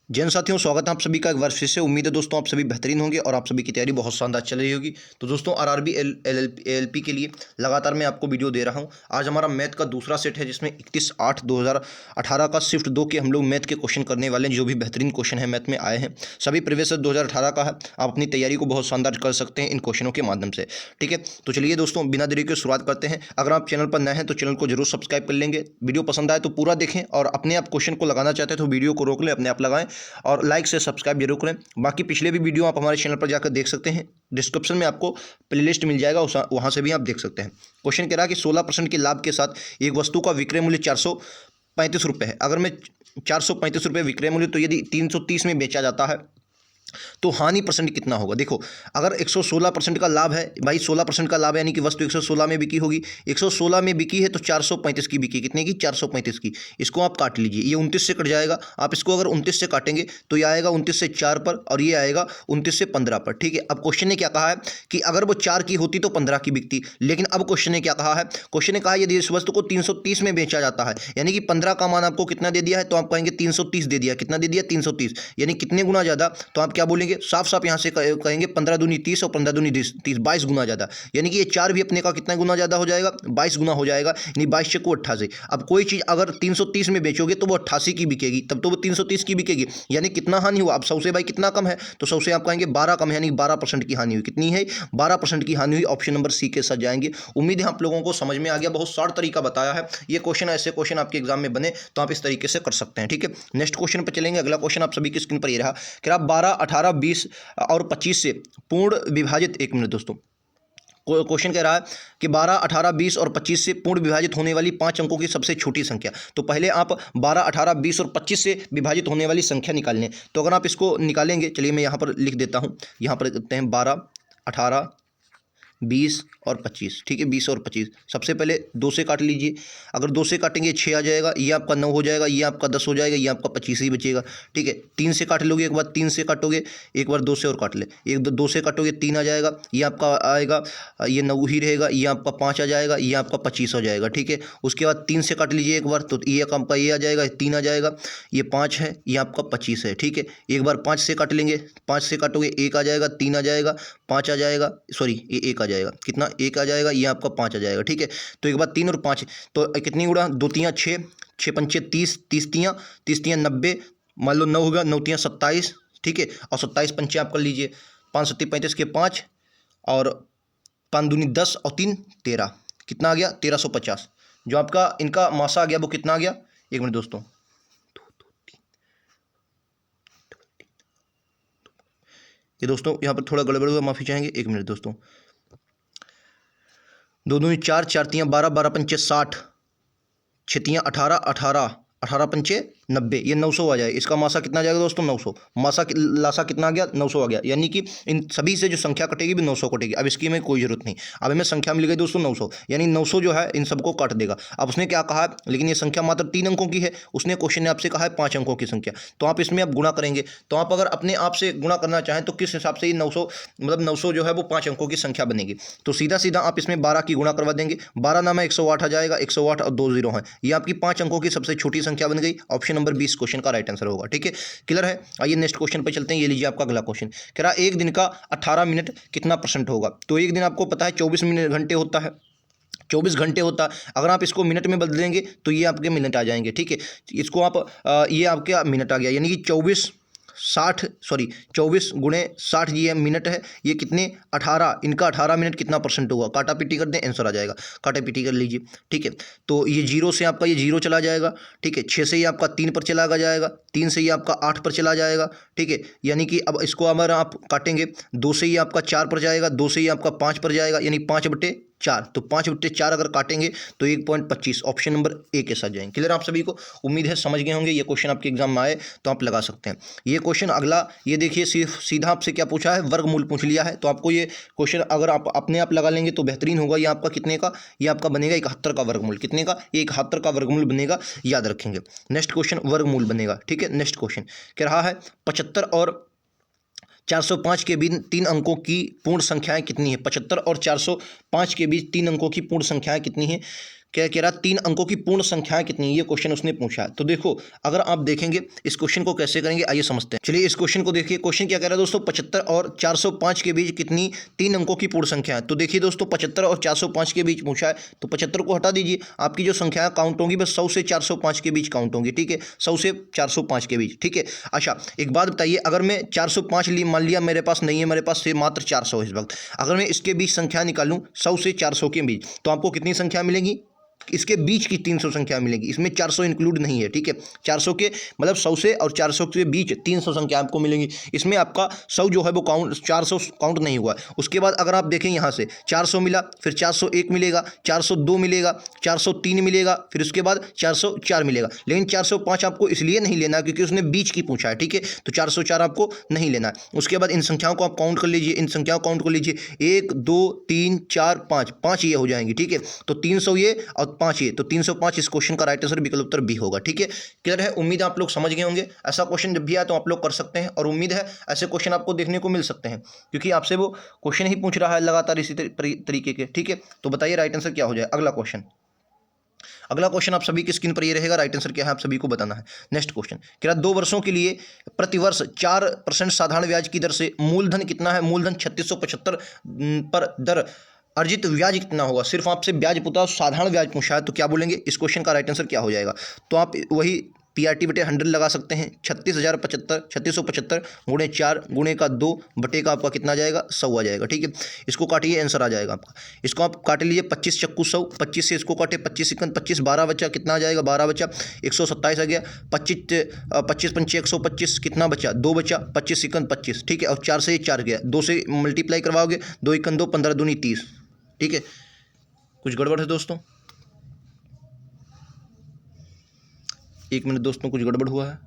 जैन साथियों, स्वागत है आप सभी का एक बार फिर से। उम्मीद है दोस्तों आप सभी बेहतरीन होंगे और आप सभी की तैयारी बहुत शानदार चल रही होगी। तो दोस्तों आरआरबी एलएलपी के लिए लगातार मैं आपको वीडियो दे रहा हूं। आज हमारा मैथ का दूसरा सेट है जिसमें 31/8/2018 का शिफ्ट 2 के हम लोग मैथ के क्वेश्चन करने वाले हैं, जो भी बेहतरीन क्वेश्चन है मैथ में आए हैं। सभी प्रीवियस 2018 का है। आप अपनी तैयारी को बहुत शानदार कर सकते हैं इन क्वेश्चनों के माध्यम से। ठीक है, तो चलिए दोस्तों बिना देरी के शुरुआत करते हैं। अगर आप चैनल पर नए हैं तो चैनल को जरूर सब्सक्राइब कर लेंगे। वीडियो पसंद आए तो पूरा देखें और अपने आप क्वेश्चन को लगाना चाहते हैं तो वीडियो को रोक लें, अपने आप लगाएं और लाइक से सब्सक्राइब जरूर करें। बाकी पिछले भी वीडियो आप हमारे चैनल पर जाकर देख सकते हैं। डिस्क्रिप्शन में आपको प्लेलिस्ट मिल जाएगा, वहां से भी आप देख सकते हैं। क्वेश्चन कह रहा है कि 16% के लाभ के साथ एक वस्तु का विक्रय मूल्य 435 रुपये है। अगर मैं 435 रुपये विक्रय मूल्य, तो यदि 330 में बेचा जाता है तो हानि परसेंट कितना होगा। देखो, अगर 116% का लाभ है भाई, 16% का लाभ है यानी कि वस्तु 116 में बिकी होगी। 116 में बिकी है तो 435 की बिकी, कितने की? 435 की। इसको आप काट लीजिए, ये 29 से कट जाएगा। आप इसको अगर 29 से काटेंगे तो ये आएगा 29 से 4 पर और ये आएगा 29 से 15 पर। ठीक है, अब क्वेश्चन ने क्या कहा है कि अगर वो 4 की होती तो 15 की बिकती। लेकिन अब क्वेश्चन ने क्या कहा है? क्वेश्चन ने कहा यदि इस वस्तु को 330 में बेचा जाता है, यानी कि 15 का मान आपको कितना दे दिया है, तो आप कहेंगे 330 दे दिया। कितना दे दिया? 330, यानी कितने गुना ज़्यादा? तो आप क्या बोलेंगे? साफ साफ यहाँ से कहेंगे 15 दूनी 30 और 15 दूनी 30, 22 गुना ज़्यादा। यानी कि ये 4 भी अपने का कितना गुना ज़्यादा हो जाएगा? 22 गुना हो जाएगा। यानी 22 से को 88। अब कोई चीज़ अगर 330 में बेचोगे तो वो 88 की बिकेगी, तब तो वो 330 की बिकेगी। यानी कितना हानि हुआ? अब 100 से भाई कितना कम है, तो 100 से आप कहेंगे 12 कम है, यानी 12% की हानि हुई। कितनी है? 12% की हानि हुई। ऑप्शन नंबर सी के साथ जाएंगे। उम्मीद है आप लोगों को समझ में आ गया। बहुत शॉर्ट तरीका बताया है। ये क्वेश्चन, ऐसे क्वेश्चन आपके एग्जाम में बने तो आप इस तरीके से कर सकते हैं। ठीक है, नेक्स्ट क्वेश्चन पर चलेंगे। अगला क्वेश्चन आप सभी की स्क्रीन पर ये रहा कि आप 12, 18, 20 और 25 से पूर्ण विभाजित, एक मिनट दोस्तों, क्वेश्चन कह रहा है कि 12, 18, 20 और 25 से पूर्ण विभाजित होने वाली 5 अंकों की सबसे छोटी संख्या। तो पहले आप 12, 18, 20 और 25 से विभाजित होने वाली संख्या निकाल लें। तो अगर आप इसको निकालेंगे, चलिए मैं यहाँ पर लिख देता हूँ। यहाँ पर लिखते हैं 12, 18, 20 और 25। ठीक है, 20 और 25। सबसे पहले 2 से काट लीजिए। अगर 2 से काटेंगे 6 आ जाएगा, ये आपका 9 हो जाएगा, ये आपका 10 हो जाएगा, ये आपका 25 ही बचेगा। ठीक है, 3 से काट लोगे, एक बार 3 से काटोगे, एक बार 2 से और काट ले, एक 2 से काटोगे 3 आ जाएगा, ये आपका आएगा, ये 9 ही रहेगा, ये आपका 5 आ जाएगा, ये आपका 25 हो जाएगा। ठीक है, उसके बाद 3 से काट लीजिए एक बार, तो ये आपका ये आ जाएगा, 3 आ जाएगा, ये 5 है, ये आपका 25 है। ठीक है, एक बार 5 से काट लेंगे, 5 से काटोगे 1 आ जाएगा, 3 आ जाएगा, 5 आ जाएगा, सॉरी ये 1 आ जाएगा, कितना? 1 आ जाएगा, ये आपका 5 आ जाएगा। ठीक है, तो एक बार 3 और 5, तो कितनी उड़ा? 2 तियाँ 6, 6 पंचे 30, 30 तियाँ 90, मान लो 9 होगा, 9 तियाँ 27। ठीक है, और 27 पंचे आप कर लीजिए, 5 सत्ती 35 के 5 और 5 दूनी 10 और 3 13। कितना आ गया? 1350। जो आपका इनका मासा आ गया वो कितना आ गया? एक मिनट दोस्तों, ये दोस्तों यहाँ पर थोड़ा गड़बड़ हुआ, माफ़ी चाहेंगे। एक मिनट दोस्तों, 2 दूनी 4, 4 तियाँ 12, 12 पंचे 60, 6 तियाँ 18, 18, 18 पंचे 90, ये 900 आ जाए। इसका मासा कितना आ जाएगा दोस्तों? 900। मासा लासा कितना आ गया? 900 आ गया। यानी कि इन सभी से जो संख्या कटेगी भी 900 कटेगी। अब इसकी हमें कोई जरूरत नहीं। अब हमें संख्या मिल गई दोस्तों 900, यानी 900 जो है इन सबको काट देगा। अब उसने क्या कहा? लेकिन ये संख्या मात्र 3 अंकों की है। उसने क्वेश्चन ने आपसे कहा है 5 अंकों की संख्या। तो आप इसमें अब गुणा करेंगे। तो आप अगर अपने आप से गुणा करना चाहें तो किस हिसाब से ये 900, मतलब 900 जो है वो 5 अंकों की संख्या बनेगी। तो सीधा सीधा आप इसमें 12 की गुणा करवा देंगे। 12 नाम 108 आ जाएगा, 108 और 2 जीरो हैं। ये आपकी 5 अंकों की सबसे छोटी संख्या बन गई। ऑप्शन नंबर 20 क्वेश्चन का राइट आंसर होगा। ठीक है, क्लियर है। आइए नेक्स्ट क्वेश्चन पर चलते हैं। ये लीजिए आपका अगला क्वेश्चन कह रहा है एक दिन का 18 मिनट कितना परसेंट होगा। तो एक दिन आपको पता है 24 मिनट घंटे होता है, 24 घंटे होता है। अगर आप इसको मिनट में बदलेंगे तो ये आपके मिनट आ जाएंगे। ठीक है, इसको आप ये आपके मिनट आ गया, यानी कि 24 गुणे 60, ये मिनट है। ये कितने? 18, इनका 18 मिनट कितना परसेंट होगा? काटा पीटी कर दें, आंसर आ जाएगा। काटा पीटी कर लीजिए। ठीक है, तो ये 0 से आपका ये 0 चला जाएगा। ठीक है, 6 से ये आपका 3 पर चला जाएगा, 3 से ये आपका 8 पर चला जाएगा। ठीक है, यानी कि अब इसको अगर आप काटेंगे, 2 से ये आपका 4 पर जाएगा, 2 से ये आपका 5 पर जाएगा, यानी 5/4। तो 5/4 अगर काटेंगे तो 1.25। ऑप्शन नंबर ए के साथ जाएंगे। क्लियर आप सभी को? उम्मीद है समझ गए होंगे। ये क्वेश्चन आपके एग्जाम में आए तो आप लगा सकते हैं। ये क्वेश्चन अगला, ये देखिए सीधा आपसे क्या पूछा है? वर्गमूल पूछ लिया है। तो आपको ये क्वेश्चन अगर आप अपने आप लगा लेंगे तो बेहतरीन होगा। ये आपका कितने का? ये आपका बनेगा 71 का वर्गमूल। कितने का? 71 का वर्गमूल बनेगा, याद रखेंगे। नेक्स्ट क्वेश्चन वर्गमूल बनेगा। ठीक है, नेक्स्ट क्वेश्चन कह रहा है 75 और 405 के बीच 3 अंकों की पूर्ण संख्याएं कितनी है? 75 और 405 के बीच 3 अंकों की पूर्ण संख्याएं कितनी है? क्या कह रहा है, 3 अंकों की पूर्ण संख्याएं कितनी, ये क्वेश्चन उसने पूछा है। तो देखो अगर आप देखेंगे इस क्वेश्चन को कैसे करेंगे, आइए समझते हैं। चलिए इस क्वेश्चन को देखिए, क्वेश्चन क्या कह रहा है दोस्तों, 75 और 405 के बीच कितनी 3 अंकों की पूर्ण संख्या है। तो देखिए दोस्तों 75 और 405 के बीच पूछा है, तो 75 को हटा दीजिए, आपकी जो संख्या काउंट होंगी बस 100 से 405 के बीच काउंट होंगी, ठीक है, 100 से 405 के बीच, ठीक है। अच्छा एक बात बताइए, अगर मैं 405 मान लिया मेरे पास नहीं है, मेरे पास से मात्र 400 इस वक्त, अगर मैं इसके बीच संख्या निकालूं 100 से 400 के बीच, तो आपको कितनी संख्या मिलेगी, इसके बीच की 300 संख्या मिलेगी, इसमें 400 इंक्लूड नहीं है, ठीक है। 400 के मतलब 100 से और 400 के बीच 300 संख्या आपको मिलेंगी, इसमें आपका 100 जो है वो काउंट 400 काउंट नहीं हुआ। उसके बाद अगर आप देखें यहाँ से 400 मिला, फिर 401 मिलेगा, 402 मिलेगा, 403 मिलेगा, फिर उसके बाद 404 मिलेगा, लेकिन 405 आपको इसलिए नहीं लेना क्योंकि उसने बीच की पूछा है, ठीक है, तो 404 आपको नहीं लेना है। उसके बाद इन संख्याओं को आप काउंट कर लीजिए, इन संख्याओं को काउंट कर लीजिए, 1 2 3 4 5, 5 ये हो जाएंगी, ठीक है, तो 300 ये और 5 ये, तो 305 इस क्वेश्चन का राइट आंसर विकल्प उत्तर बी होगा, ठीक है। क्लियर है, उम्मीद है आप लोग समझ गए होंगे। ऐसा क्वेश्चन जब भी आए तो आप लोग कर सकते हैं, और उम्मीद है ऐसे क्वेश्चन आपको देखने को मिल सकते हैं, क्योंकि आपसे वो क्वेश्चन ही पूछ रहा है लगातार इसी तरीके के, ठीक है। तो बताइए राइट आंसर क्या हो जाए। अगला क्वेश्चन आप सभी की स्क्रीन पर ये रहेगा, राइट आंसर क्या है आप सभी को बताना है। नेक्स्ट क्वेश्चन कह रहा 2 वर्षों के लिए प्रतिवर्ष 4% साधारण ब्याज की दर से मूलधन कितना है, मूलधन 3675 पर दर अर्जित ब्याज कितना होगा। सिर्फ आपसे ब्याज पूछा, साधारण ब्याज पूछा है, तो क्या बोलेंगे, इस क्वेश्चन का राइट आंसर क्या हो जाएगा। तो आप वही PRT बटे 100 लगा सकते हैं, 3675 गुणे 4 गुणे का 2 बटे का आपका कितना आ जाएगा, 100 आ जाएगा, ठीक है। इसको काटिए, आंसर आ जाएगा आपका। इसको आप काट लीजिए, 25 चक्कू 100, 25 से इसको काटे, 25 सेकंड 25 12 बचा, कितना आ जाएगा, 12 बचा, 127 आ गया, 25 पंचे 125, कितना बचा, 2 बचा, 25 सेकंड 25, ठीक है, और 4 से 4 गया, 2 से मल्टीप्लाई करवाओगे, 2 1 2 15 दूनी 30, ठीक है। कुछ गड़बड़ है दोस्तों, 1 मिनट दोस्तों, कुछ गड़बड़ हुआ है।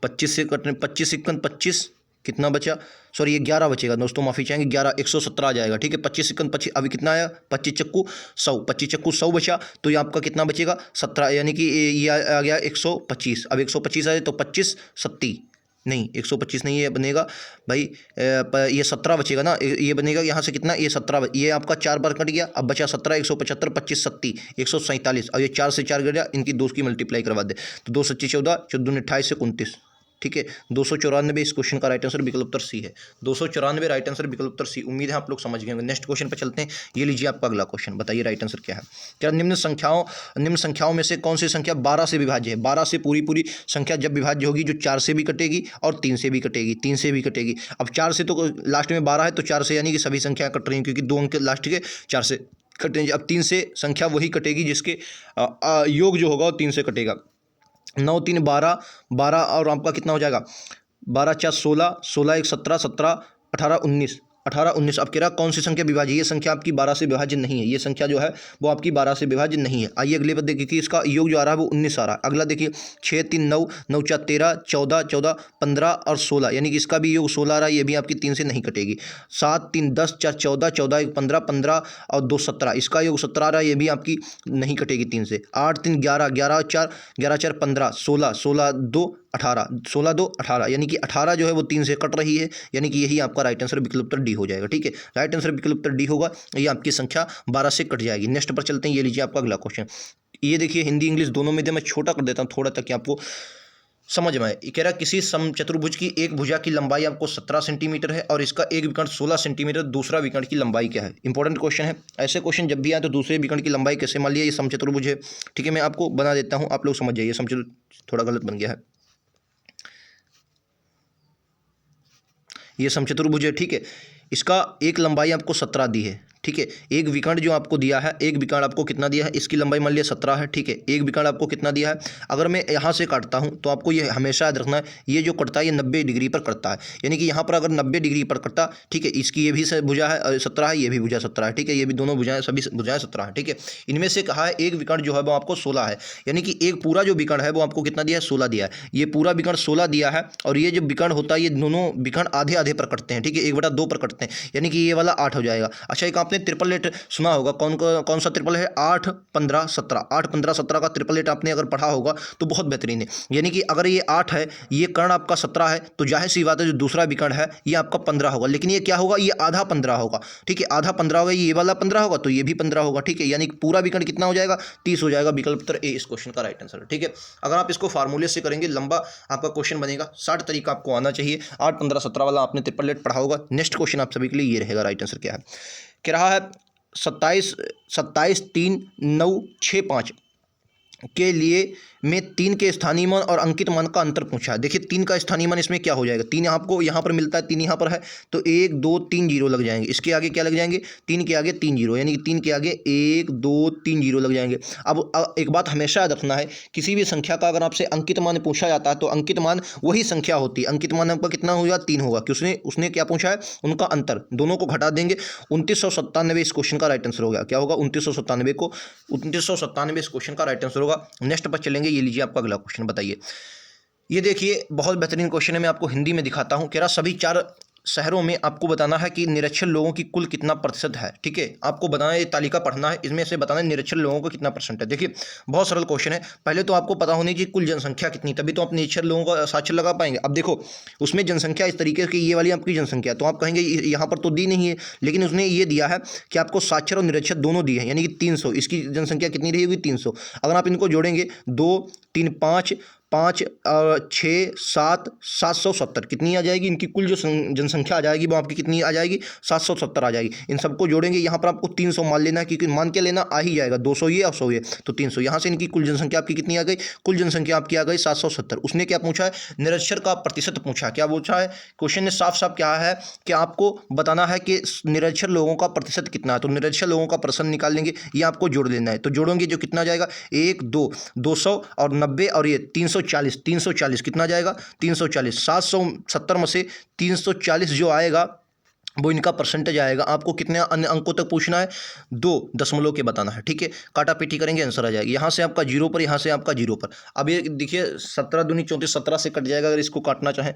25 से कटने 25 सेकंड 25, कितना बचा, सॉरी ये 11 बचेगा दोस्तों, माफ़ी चाहेंगे, 11 117 आ जाएगा, ठीक है। 25 सेकंड 25, अभी कितना आया, 25 चक्कू 100, 25 चक्कू 100 बचा, तो ये आपका कितना बचेगा 17, यानी कि ये आ गया 125। अब 125 आए तो 25 70 नहीं, 125 नहीं, ये बनेगा भाई ये 17 बचेगा ना, ये बनेगा यहाँ से कितना, ये 17, ये आपका 4 बार कट गया, अब बचा 17, 175 25 70 147, और ये 4 से 4 गया, इनकी 2 की मल्टीप्लाई करवा दे, तो 2 सच्ची 14, 14 28 से 29, ठीक है। 294 इस क्वेश्चन का राइट आंसर विकल्प उत्तर सी है, 294 राइट आंसर विकल्प उत्तर सी। उम्मीद है आप लोग समझ गए होंगे। नेक्स्ट क्वेश्चन पर चलते हैं, ये लीजिए आपका अगला क्वेश्चन, बताइए राइट आंसर क्या है। क्या निम्न संख्याओं में से कौन सी संख्या 12 से विभाज्य है। 12 से पूरी संख्या जब विभाज्य होगी, जो 4 से भी कटेगी और 3 से भी कटेगी, 3 से भी कटेगी। अब 4 से तो लास्ट में 12 है, तो 4 से यानी कि सभी संख्या कट रही हैं, क्योंकि 2 अंक लास्ट के 4 से कटेंगे। अब 3 से संख्या वही कटेगी जिसके योग जो होगा वो 3 से कटेगा। 9 3 12, 12 और आपका कितना हो जाएगा, 12 4 16, 16 1 17, 17 18 19, 18 19। अब कह रहा कौन सी संख्या विभाज्य, ये संख्या आपकी 12 से विभाज्य नहीं है, ये संख्या जो है वो आपकी 12 से विभाज्य नहीं है। आइए अगले पर देखिए कि इसका योग जो आ रहा है वो 19 आ रहा है। अगला देखिए 6 3 9, 9 4 13, 14 14 15 और 16, यानी कि इसका भी योग 16 आ रहा है, ये भी आपकी 3 से नहीं कटेगी। 7 3 10, 4 14, 14 1 15, 15 और 2 17, इसका योग 17 आ रहा है, ये भी आपकी नहीं कटेगी 3 से। 8 3 11, 11 4, 11 4 15, 16 16 2 18, 16 2 18, यानी कि 18 जो है वो 3 से कट रही है, यानी कि यही आपका राइट आंसर विकल्प उत्तर डी हो जाएगा, ठीक है। राइट आंसर विकल्प उत्तर डी होगा, ये आपकी संख्या 12 से कट जाएगी। नेक्स्ट पर चलते हैं, ये लीजिए आपका अगला क्वेश्चन। ये देखिए हिंदी इंग्लिश दोनों में मैं छोटा कर देता हूँ थोड़ा, ताकि आपको समझ में आए। कह रहा किसी समचतुर्भुज की एक भुजा की लंबाई आपको 17 सेंटीमीटर है और इसका एक विकर्ण 16 सेंटीमीटर, दूसरा विकर्ण की लंबाई क्या है। इंपॉर्टेंट क्वेश्चन है। ऐसे क्वेश्चन जब भी आए तो दूसरे विकर्ण की लंबाई कैसे, मान लिया ये समचतुर्भुज है, ठीक है, मैं आपको बना देता हूँ, आप लोग समझ जाइए। समचतुर्भुज थोड़ा गलत बन गया है, ये समचतुर्भुज है, ठीक है, इसका एक लंबाई आपको 17 दी है, ठीक है। एक विकर्ण जो आपको दिया है, एक विकर्ण आपको कितना दिया है, इसकी लंबाई मान लिया 17 है, ठीक है। एक विकर्ण आपको कितना दिया है, अगर मैं यहाँ से काटता हूँ तो आपको ये हमेशा याद रखना है, ये जो कटता है ये 90 डिग्री पर कटता है, यानी कि यहाँ पर अगर 90 डिग्री पर कटता, ठीक है, इसकी ये भी भुजा है 17 है, ये भी भुजा 17 है, ठीक है, ये भी दोनों भुजाएं सभी भुजाएं 17 है, ठीक है। इनमें से कहा है एक विकर्ण जो है वो आपको 16 है, यानी कि एक पूरा जो विकर्ण है वो आपको कितना दिया है, 16 दिया है। ये पूरा विकर्ण 16 दिया है, और ये जो विकर्ण होता है ये दोनों विकर्ण आधे आधे पर कटते हैं, ठीक है, 1/2 पर कटते हैं, यानी कि ये वाला 8 हो जाएगा। अच्छा, एक आपने आपने ट्रिपलेट सुना होगा, कौन सा ट्रिपल है, 8 15 17, 8 15 17 का ट्रिपलेट आपने अगर पढ़ा होगा तो बहुत बेहतरीन है। यानी कि अगर ये 8 है, ये कर्ण आपका 17 है, तो जाहिर सी बात है जो दूसरा विकर्ण है ये आपका 15 होगा, लेकिन ये क्या होगा, ये आधा 15 होगा, ठीक है, आधा 15 होगा, ये वाला 15 होगा तो ये भी 15 होगा, ठीक है, यानी पूरा विकर्ण कितना हो जाएगा, 30 हो जाएगा। विकल्प उत्तर ए इस क्वेश्चन का राइट आंसर है, ठीक है। अगर आप इसको फार्मूले से करेंगे लंबा आपका क्वेश्चन बनेगा, 60 तरीका आपको आना चाहिए। 8 15 17 वाला आपने ट्रिपलेट पढ़ा होगा। नेक्स्ट क्वेश्चन आप सभी के लिए ये रहेगा, राइट आंसर क्या है, कह रहा है 27 27 3 9 6 5 के लिए में 3 के स्थानीय मान और अंकित मान का अंतर पूछा है। देखिए 3 का स्थानीय मान इसमें क्या हो जाएगा, 3 आपको यहाँ पर मिलता है, 3 यहाँ पर है, तो 1 2 3 जीरो लग जाएंगे। इसके आगे क्या लग जाएंगे, 3 के आगे 3 जीरो, यानी कि 3 के आगे 1 2 3 जीरो लग जाएंगे। अब एक बात हमेशा याद रखना है, किसी भी संख्या का अगर आपसे अंकित मान पूछा जाता है तो अंकित मान वही संख्या होती है। अंकित मान आपका कितना होगा, 3 होगा, कि उसने क्या पूछा है, उनका अंतर, दोनों को घटा देंगे। 2997 इस क्वेश्चन का राइट आंसर होगा। क्या होगा, 2997 इस क्वेश्चन का राइट आंसर होगा। नेक्स्ट पर चलेंगे, ये लीजिए आपका अगला क्वेश्चन, बताइए। ये देखिए बहुत बेहतरीन क्वेश्चन है, मैं आपको हिंदी में दिखाता हूँ। कह रहा सभी 4 शहरों में आपको बताना है कि निरक्षर लोगों की कुल कितना प्रतिशत है, ठीक है, आपको बताना है, ये तालिका पढ़ना है, इसमें से बताना है निरक्षर लोगों को कितना परसेंट है। देखिए बहुत सरल क्वेश्चन है, पहले तो आपको पता होनी चाहिए कुल जनसंख्या कितनी, तभी तो आप निरक्षर लोगों का साक्षर लगा पाएंगे। अब देखो उसमें जनसंख्या इस तरीके की, ये वाली आपकी जनसंख्या, तो आप कहेंगे यहाँ पर तो दी नहीं है, लेकिन उसने ये दिया है कि आपको साक्षर और निरक्षर दोनों दिए हैं, यानी कि 300, इसकी जनसंख्या कितनी रहेगी, 300। अगर आप इनको जोड़ेंगे 2 3 5 5 6 7 770 कितनी आ जाएगी, इनकी कुल जो जनसंख्या आ जाएगी वो आपकी कितनी आ जाएगी, 770 आ जाएगी। इन सबको जोड़ेंगे, यहाँ पर आपको 300 मान लेना है, क्योंकि मान के लेना आ ही जाएगा, 200 ये और 100 ये, तो 300। यहाँ से इनकी कुल जनसंख्या आपकी कितनी आ गई, कुल जनसंख्या आपकी आ गई 770। उसने क्या पूछा है, निरक्षर का प्रतिशत पूछा। क्या पूछा है, क्वेश्चन ने साफ साफ क्या है कि आपको बताना है कि निरक्षर लोगों का प्रतिशत कितना है, तो निरक्षर लोगों का प्रतिशत निकाल लेंगे, ये आपको जोड़ लेना है। तो जोड़ोगे जो कितना जाएगा, 1 2 200 और 90 और ये 340 कितना जाएगा, 340। 770 में से 340 जो आएगा वो इनका परसेंटेज आएगा। आपको कितने अन्य अंकों तक पूछना है, 2 दशमलव के बताना है, ठीक है। काटा पीटी करेंगे, आंसर आ जाएगा। यहाँ से आपका 0 पर, यहाँ से आपका 0 पर। अब ये देखिए 17 दूनी 34, 17 से कट जाएगा अगर इसको काटना चाहें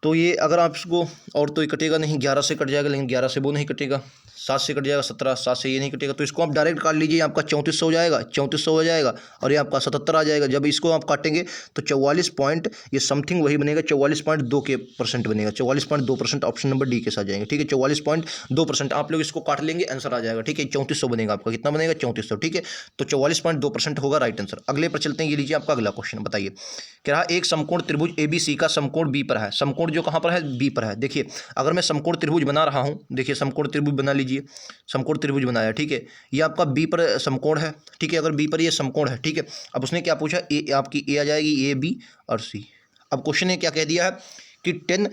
तो। ये अगर आप इसको, और तो ये कटेगा नहीं, 11 से कट जाएगा, लेकिन 11 से वो नहीं कटेगा, 7 से कट जाएगा, 17 7 से ये नहीं कटेगा, तो इसको आप डायरेक्ट काट लीजिए, आपका 3400 हो जाएगा, 3400 हो जाएगा, और ये आपका 77 आ जाएगा। जब इसको आप काटेंगे तो 44 पॉइंट, ये समथिंग वही बनेगा, 44.2 के परसेंट बनेगा, 44.2%। ऑप्शन नंबर डी के साथ जाएंगे, ठीक है, 44.2%। आप लोग इसको काट लेंगे, आंसर आ जाएगा, ठीक है। 3400 बनेगा आपका, कितना बनेगा, 3400, ठीक है। तो 44.2% होगा राइट आंसर। अगले पर चलते हैं, ये लीजिए आपका अगला क्वेश्चन, बताइए। कह रहा एक समकोण त्रिभुज ABC का समकोण B पर है। समकोण जो कहाँ पर है, B पर है। देखिए अगर मैं समकोण त्रिभुज बना रहा हूँ, देखिए समकोण त्रिभुज बना लीजिए, समकोण त्रिभुज बनाया, ठीक है। ये आपका B पर समकोण है, ठीक है, अगर B पर ये समकोण है, ठीक है। अब उसने क्या पूछा, आपकी A आ जाएगी, AB और C। अब क्वेश्चन ने क्या कह दिया है कि 10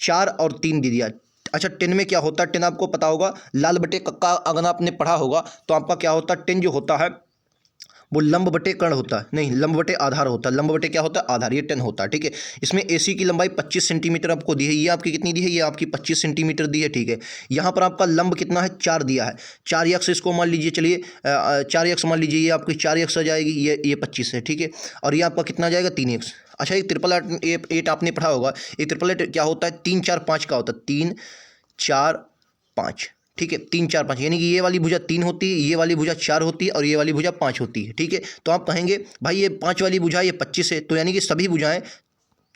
4 और 3 दे दिया। अच्छा 10 में क्या होता है, 10 आपको पता होगा, लाल बटे कक्का अगर आपने पढ़ा होगा तो आपका क्या होता है, 10 जो होता है वो लंब बटे कर्ण होता है, नहीं लंब बटे आधार होता है। लंब बटे क्या होता है, आधार, ये 10 होता है, ठीक है। इसमें AC की लंबाई 25 सेंटीमीटर आपको दी है, ये आपकी कितनी दी है, ये आपकी 25 सेंटीमीटर दी है, ठीक है। यहाँ पर आपका लंब कितना है, 4 दिया है। 4 x इसको मान लीजिए, चलिए 4 x मान लीजिए, ये आपकी 4 x आ जाएगी, ये 25 है, ठीक है। और ये आपका कितना जाएगा, 3 x। अच्छा एक 888 आपने पढ़ा होगा, एक 888 क्या होता है, 3 4 5 का होता है, 3 4 5, ठीक है। 3 4 5 यानी कि ये वाली भुजा 3 होती है, ये वाली भुजा 4 होती है और ये वाली भुजा 5 होती है, ठीक है। तो आप कहेंगे भाई ये 5 वाली भुजा ये 25 है, तो यानी कि सभी भुजाएं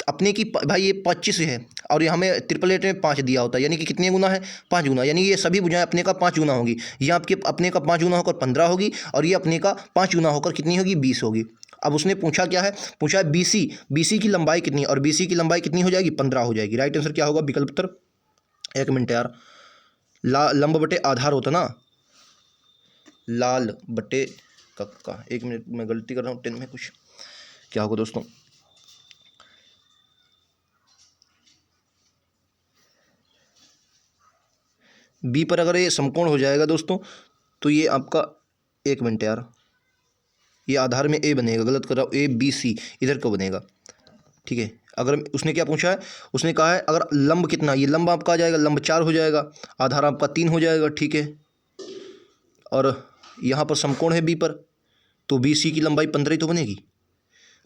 अपने की, भाई ये 25 है और ये हमें 888 में 5 दिया होता है, यानी कि कितने गुना है, 5 गुना, यानी ये सभी भुजाएं अपने का 5 गुना होगी। ये आपके अपने का 5 गुना होकर 15 होगी और ये अपने का 5 गुना होकर कितनी होगी, 20 होगी। अब उसने पूछा क्या है, पूछा है BC की लंबाई कितनी, और BC की लंबाई कितनी हो जाएगी, 15 हो जाएगी। राइट आंसर क्या होगा, विकल्प उत्तर, 1 मिनट यार, लंब बटे आधार होता ना, लाल बटे कक्का, 1 मिनट मैं गलती कर रहा हूँ, 10 में कुछ क्या होगा दोस्तों, B पर अगर ये समकोण हो जाएगा दोस्तों तो ये आपका, 1 मिनट यार, ये आधार में A बनेगा, गलत कर रहा हूँ, ABC इधर का बनेगा, ठीक है। अगर उसने क्या पूछा है, उसने कहा है अगर लंब कितना, ये लंब आपका आ जाएगा, लंब 4 हो जाएगा, आधार आपका 3 हो जाएगा, ठीक है। और यहाँ पर समकोण है B पर, तो BC की लंबाई 15 ही तो बनेगी,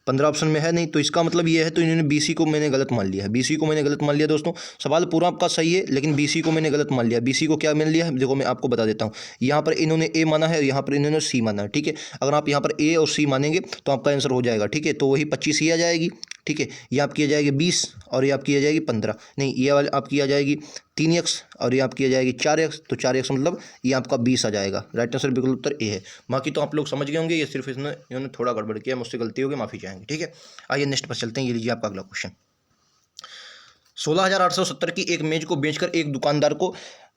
15 ऑप्शन में है नहीं, तो इसका मतलब ये है तो इन्होंने BC को मैंने गलत मान लिया है, BC को मैंने गलत मान लिया दोस्तों। सवाल पूरा आपका सही है लेकिन BC को मैंने गलत मान लिया। BC को क्या मान लिया है, देखो मैं आपको बता देता हूँ। यहाँ पर इन्होंने A माना है, यहाँ पर इन्होंने C माना है, ठीक है। अगर आप यहाँ पर A और C मानेंगे तो आपका आंसर हो जाएगा, ठीक है। तो वही 25 ही आ जाएगी, ठीक है। ये आपकी आ जाएगी 20 और ये आपकी आ जाएगी 15, नहीं ये वाली आपकी आ जाएगी 3x और ये आपकी आ जाएगी 4x, तो 4x मतलब ये आपका 20 आ जाएगा। राइट आंसर बिल्कुल उत्तर ए है। बाकी तो आप लोग समझ गए होंगे, ये सिर्फ इन्होंने थोड़ा गड़बड़ किया, मुझसे गलती होगी, माफ़ी चाहेंगे, ठीक है। आइए नेक्स्ट पर चलते हैं। ये लीजिए आपका अगला क्वेश्चन। 16,870 की एक मेज को बेचकर एक दुकानदार को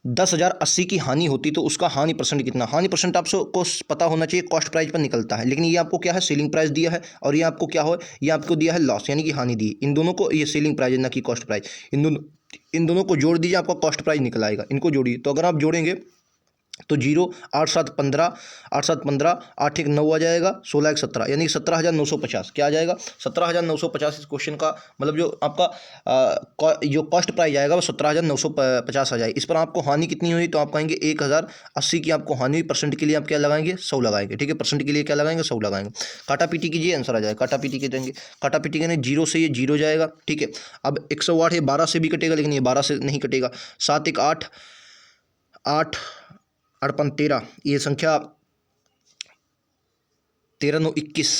10,080 की हानि होती तो उसका हानि परसेंट कितना। हानि परसेंट आपको पता होना चाहिए, कॉस्ट प्राइस पर निकलता है, लेकिन ये आपको क्या है, सेलिंग प्राइस दिया है और ये आपको क्या हो, ये आपको दिया है लॉस यानी कि हानि दी। इन दोनों को, ये सेलिंग प्राइस है ना कि कॉस्ट प्राइस, इन दोनों को जोड़ दीजिए, आपका कॉस्ट प्राइस निकल आएगा। इनको जोड़िए, तो अगर आप जोड़ेंगे तो 0 8 7 15 8 7 15 8 1 9 आ जाएगा, 16 1 17 यानी 17,950 क्या आ जाएगा, 17,950। इस क्वेश्चन का मतलब जो आपका जो कॉस्ट प्राइस आएगा वो 17,950 आ जाएगा। इस पर आपको हानि कितनी हुई, तो आप कहेंगे 1,080 की आपको हानि हुई। परसेंट के लिए आप क्या लगाएंगे, 100 लगाएंगे, ठीक है। परसेंट के लिए क्या लगाएंगे, 100 लगाएंगे। काटा पीटी कीजिए, आंसर आ जाएगा। काटा पीटी के देंगे, काटा पीटी करेंगे, 0 से ये 0 जाएगा, ठीक है। अब 108 ये 12 से भी कटेगा, लेकिन ये 12 से नहीं कटेगा। 7 1 8 8 8 5 13, ये संख्या 13 9 21,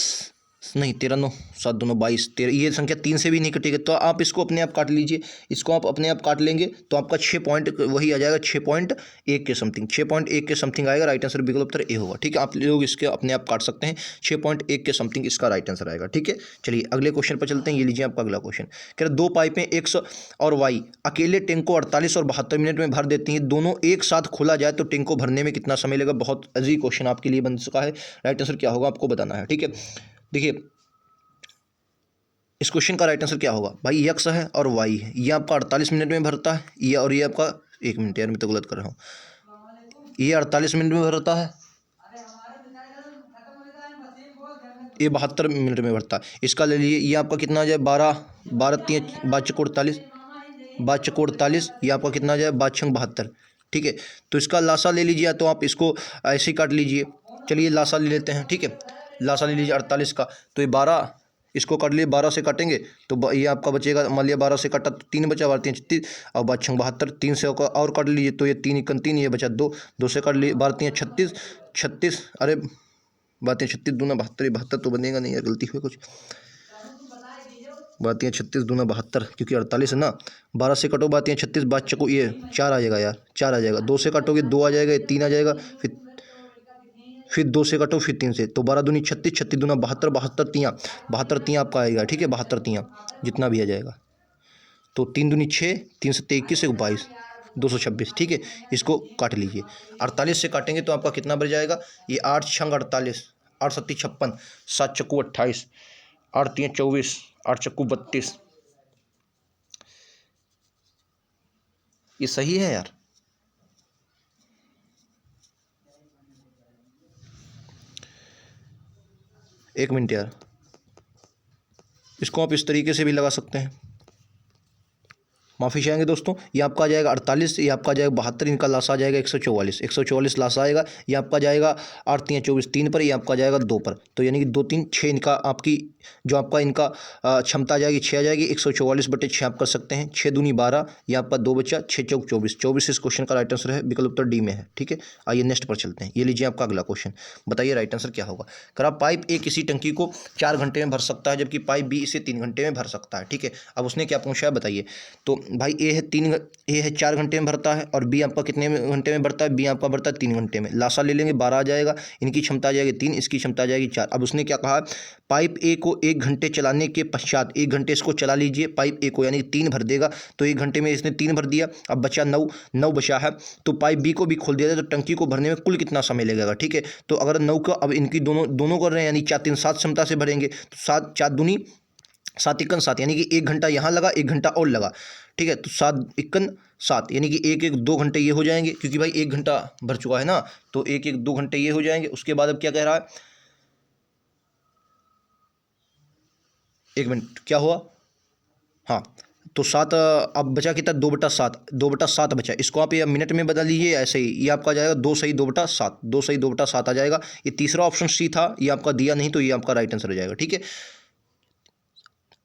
नहीं 13 9 7 2 9 22 13, ये संख्या 3 से भी नहीं कटेगी, तो आप इसको अपने आप काट लीजिए। इसको आप अपने आप काट लेंगे तो आपका 6 पॉइंट वही आ जाएगा, 6.1 के समथिंग, 6.1 के समथिंग आएगा। राइट आंसर बिल्कुल उत्तर ए होगा, ठीक है। आप लोग इसके अपने आप काट सकते हैं, 6.1 के समथिंग इसका राइट आंसर आएगा, ठीक है। चलिए अगले क्वेश्चन पर चलते हैं। ये लीजिए आपका अगला क्वेश्चन। कह रहे 2 पाइपें X और Y अकेले टैंक को 48 और 72 मिनट में भर देती हैं। दोनों एक साथ खोला जाए तो टैंक को भरने में कितना समय लगेगा। बहुत अजीब क्वेश्चन आपके लिए बन चुका है। राइट आंसर क्या होगा आपको बताना है, ठीक है। देखिए इस क्वेश्चन का राइट आंसर क्या होगा भाई, X है और Y है, ये आपका 48 मिनट में भरता है, ये और ये आपका 1 मिनट यार मैं तो गलत कर रहा हूँ, ये 48 मिनट में भरता है, ये 72 मिनट में भरता है। इसका ले लीजिए, ये आपका कितना आ जाए 12 12 3 5 चौको 48, 5 चौको 48, ये आपका कितना आ जाए 5 6 72, ठीक है। तो इसका लासा ले लीजिए, तो आप इसको ऐसे ही काट लीजिए। चलिए लासा ले लेते हैं, ठीक है। लासा ले लीजिए 48 का, तो ये 12 इसको काट लिए, 12 से काटेंगे तो ये आपका बचेगा, मान लिया 12 से काटा तो 3 बचा, 12 3 36 और 5 6 72, 3 से और काट लीजिए तो ये 3 1 3, ये बचा 2, 2 से काट लिए 12 3 36 36, अरे 12 36 दूना 72, 72 तो बनेगा नहीं यार, गलती हुई कुछ, 12 36 दूना 72 क्योंकि 48 है ना। 12 से कटो 12 36, 5 चको ये 4 आ जाएगा यार, 4 आ जाएगा। 2 से काटोगे 2 आ जाएगा, 3 आ जाएगा, फिर 2 से कटो फिर 3 से, तो 12 दूनी 36, 36 दूना 72, 72 तियाँ, 72 तियाँ आपका आएगा, ठीक है। 72 तियाँ जितना भी आ जाएगा, तो 3 दूनी 6, 3 सत्ते 21, 22 226, ठीक है। इसको काट लीजिए, 48 से काटेंगे तो आपका कितना बच जाएगा, ये 8 छंग 48, 8 सत्ती 56, 7 चक्कू 28, 8 3 24, 8 चक्कू 32, ये सही है यार। एक मिनट यार, इसको आप इस तरीके से भी लगा सकते हैं, माफ़ी चाहेंगे दोस्तों। ये आपका आ जाएगा 48, ये आपका आ जाएगा 72, इनका लासा आ जाएगा 144, 144 लासा आएगा। ये आपका जाएगा 8 3 24 3 पर, ये आपका जाएगा 2 पर, तो यानी कि 2 3 6 इनका आपकी जो आपका इनका क्षमता आ जाएगी 6 आ जाएगी। 144/6 आप कर सकते हैं, 6 दूनी 12, ये आपका 2 बच्चा, 6 चौक 24, 24 इस क्वेश्चन का राइट आंसर है, विकल्प उत्तर डी में है, ठीक है। आइए नेक्स्ट पर चलते हैं। ये लीजिए आपका अगला क्वेश्चन, बताइए राइट आंसर क्या होगा। करा पाइप ए किसी टंकी को 4 घंटे में भर सकता है, जबकि पाइप बी इसे 3 घंटे में भर सकता है, ठीक है। अब उसने क्या पूछा है बताइए। तो भाई ए है 4 घंटे में भरता है और बी आपका कितने घंटे में भरता है, बी आपका भरता है 3 घंटे में। लासा ले लेंगे 12 आ जाएगा, इनकी क्षमता आ जाएगी 3, इसकी क्षमता आ जाएगी 4। अब उसने क्या कहा, पाइप ए को 1 घंटे चलाने के पश्चात, 1 घंटे इसको चला लीजिए पाइप ए को, यानी 3 भर देगा, तो 1 घंटे में इसने 3 भर दिया। अब बचा 9 बचा है, तो पाइप बी को भी खोल दिया जाए तो टंकी को भरने में कुल कितना समय लगेगा, ठीक है। तो अगर 9 का, अब इनकी दोनों कर रहे हैं यानी 4 3 7 क्षमता से भरेंगे, तो 7 4 दूनी 7 1 7, यानी कि 1 घंटा यहाँ लगा, 1 घंटा और लगा, ठीक है। तो 7 1 7 यानी कि 1 1 2 घंटे ये हो जाएंगे, क्योंकि भाई 1 घंटा भर चुका है ना, तो 1 1 2 घंटे ये हो जाएंगे। उसके बाद अब क्या कह रहा है, 1 मिनट क्या हुआ, हाँ तो 7 अब बचा कितना, 2/7, 2/7 बचा। इसको आप ये मिनट में बदल लीजिए ऐसे ही, ये आपका जाएगा 2 सही 2/7, 2 सही 2/7 आ जाएगा। ये तीसरा ऑप्शन सी था, ये आपका दिया नहीं, तो ये आपका राइट आंसर हो जाएगा, ठीक है।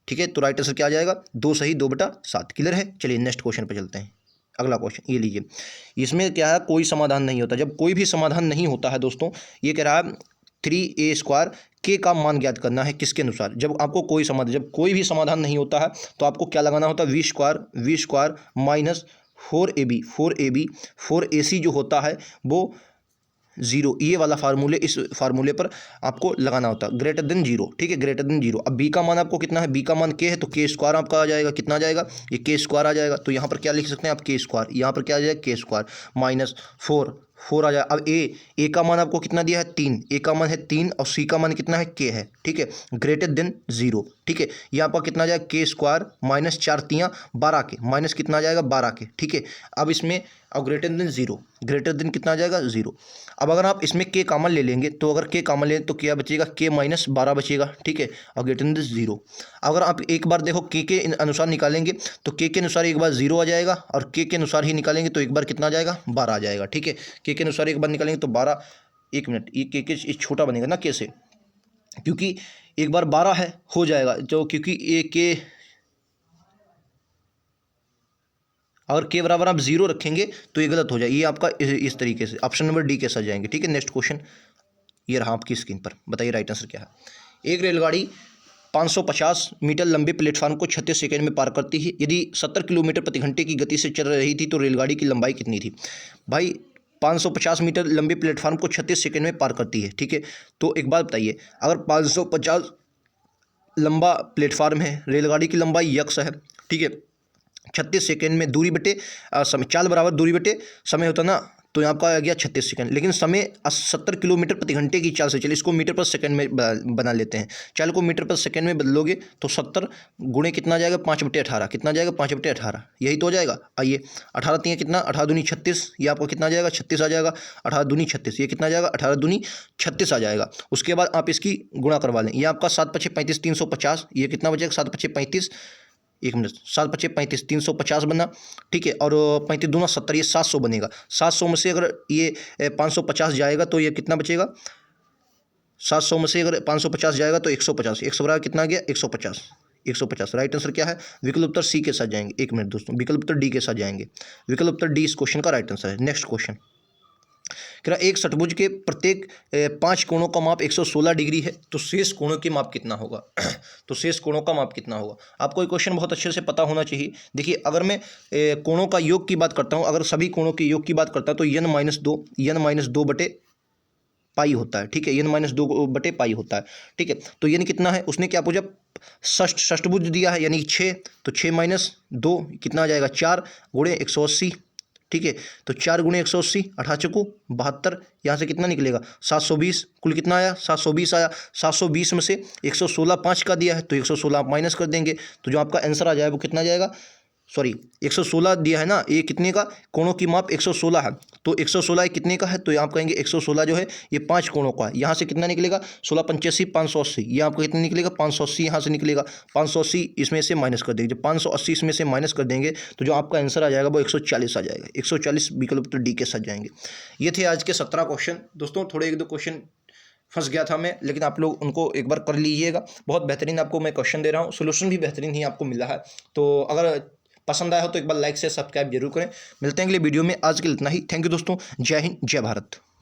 ठीक है। तो राइट आंसर क्या आ जाएगा, 2 सही 2/7। क्लियर है। चलिए नेक्स्ट क्वेश्चन पे चलते हैं। अगला क्वेश्चन ये लीजिए, इसमें क्या है, कोई समाधान नहीं होता। जब कोई भी समाधान नहीं होता है दोस्तों, ये कह रहा है 3a² के का मान ज्ञात करना है किसके अनुसार। जब आपको जब कोई भी समाधान नहीं होता है तो आपको क्या लगाना होता है, v² माइनस 4ac जो होता है वो 0, ये वाला इस फार्मूले पर आपको लगाना होता है, ग्रेटर देन 0। ठीक है, ग्रेटर देन 0। अब बी का मान आपको कितना है, बी का मान k है तो k² आपका आ जाएगा, कितना आ जाएगा, ये k² आ जाएगा। तो यहाँ पर क्या लिख सकते हैं आप, k², यहाँ पर क्या आ जाएगा, k² माइनस 4 आ जाएगा। अब ए का मान आपको कितना दिया है, 3, ए का मान है 3 और सी का मान कितना है, k है। ठीक है, ग्रेटर देन 0। ठीक है, यहाँ पर कितना आ जाएगा, k² माइनस 4 3 12 के, माइनस कितना आ जाएगा, 12 के। ठीक है, अब इसमें अब ग्रेटर देन 0, ग्रेटर देन कितना आ जाएगा, 0। अब अगर आप इसमें k कॉमन ले लेंगे तो अगर k कॉमन लें तो क्या बचेगा, k माइनस 12 बचेगा। ठीक है, और ग्रेटर देन 0। अगर आप एक बार देखो k के अनुसार निकालेंगे तो k के अनुसार एक बार 0 आ जाएगा और k के अनुसार ही निकालेंगे तो एक बार कितना आ जाएगा, 12 आ जाएगा। ठीक है, k के अनुसार एक बार निकालेंगे तो 12, 1 मिनट, ये k के छोटा बनेगा ना k से, क्योंकि एक बार 12 है हो जाएगा, जो क्योंकि ये k अगर के बराबर आप 0 रखेंगे तो ये गलत हो जाए। ये आपका इस तरीके से ऑप्शन नंबर डी के साथ जाएंगे। ठीक है, नेक्स्ट क्वेश्चन ये रहा आपकी स्क्रीन पर, बताइए राइट आंसर क्या है। एक रेलगाड़ी 550 मीटर लंबे प्लेटफार्म को 36 सेकंड में पार करती है। यदि 70 किलोमीटर प्रति घंटे की गति से चल रही थी तो रेलगाड़ी की लंबाई कितनी थी। भाई 550 मीटर लंबे प्लेटफार्म को 36 सेकंड में पार करती है। ठीक है, तो एक बात बताइए, अगर 550 लंबा प्लेटफार्म है, रेलगाड़ी की लंबाई यक्स है, ठीक है, 36 सेकेंड में दूरी बटे समय, चाल बराबर दूरी बटे समय होता ना, तो यहाँ आपका आ गया 36 सेकंड। लेकिन समय 70 किलोमीटर प्रति घंटे की चाल से चले, इसको मीटर पर सेकंड में बना लेते हैं। चाल को मीटर पर सेकंड में बदलोगे तो 70 गुणे कितना आ जाएगा, 5/18, कितना आ जाएगा, 5/18, यही तो हो जाएगा। आइए 18 3 कितना, 18 दूनी 36, ये आपको कितना आ जाएगा, 36 आ जाएगा। 18 दूनी 36, ये कितना आ जाएगा, 18 दूनी 36 आ जाएगा। उसके बाद आप इसकी गुणा करवा लें, ये आपका 7 × 5 = 35, 350, ये कितना बचेगा, 7 × 5 = 35, 1 मिनट, 7 × 5 = 35, 350 बना। ठीक है, और 35 दूना 70, ये 700 बनेगा। 700 में से अगर ये 550 जाएगा तो ये कितना बचेगा, 700 में से अगर 550 जाएगा तो 150, 100 बराबर कितना आ गया, 150, 150। राइट आंसर क्या है, विकल्प उत्तर सी के साथ जाएंगे। 1 मिनट दोस्तों, विकल्प उत्तर डी के साथ जाएंगे। विकल्प उत्तर डी इस क्वेश्चन का राइट आंसर है। नेक्स्ट क्वेश्चन, क्या एक षट्भुज के प्रत्येक 5 कोणों का माप 116 डिग्री है तो शेष कोणों की माप कितना होगा। तो शेष कोणों का माप कितना होगा, आपको ये क्वेश्चन बहुत अच्छे से पता होना चाहिए। देखिए, अगर मैं कोणों का योग की बात करता हूँ, अगर सभी कोणों के योग की बात करता हूँ तो n-2 बटे पाई होता है। ठीक है, n-2 बटे पाई होता है। ठीक है, तो n कितना है, उसने क्या पूछा, षष्ठभुज दिया है यानी 6, तो 6 - 2 कितना आ जाएगा, 4 × 180। ठीक है, तो 4 × 180, 18 × 72, यहाँ से कितना निकलेगा, 720। कुल कितना आया, 720 आया। 720 में से 116 5 का दिया है तो 116 आप माइनस कर देंगे, तो जो आपका आंसर आ जाएगा वो कितना जाएगा, सॉरी 116 दिया है ना, ये कितने का, कोणों की माप 116 है, तो 116 कितने का है, तो आप कहेंगे 116 जो है ये 5 कोणों का है। यहाँ से कितना निकलेगा, 16 × 85 = 580, ये आपको कितना निकलेगा, 580 यहाँ से निकलेगा। 580 इसमें से माइनस कर देंगे, जब 580 इसमें से माइनस कर देंगे तो जो आपका आंसर आ जाएगा वो 140 आ जाएगा। 140 विकल्प उत्तर डी के साथ जाएंगे। ये थे आज के 17 क्वेश्चन दोस्तों। थोड़े 1-2 क्वेश्चन फंस गया था मैं, लेकिन आप लोग उनको एक बार कर लीजिएगा। बहुत बेहतरीन आपको मैं क्वेश्चन दे रहा हूँ, सोल्यूशन भी बेहतरीन ही आपको मिला है। तो अगर पसंद आया हो तो एक बार लाइक से सब्सक्राइब जरूर करें। मिलते हैं अगले वीडियो में, आज के लिए इतना ही। थैंक यू दोस्तों, जय हिंद, जय भारत।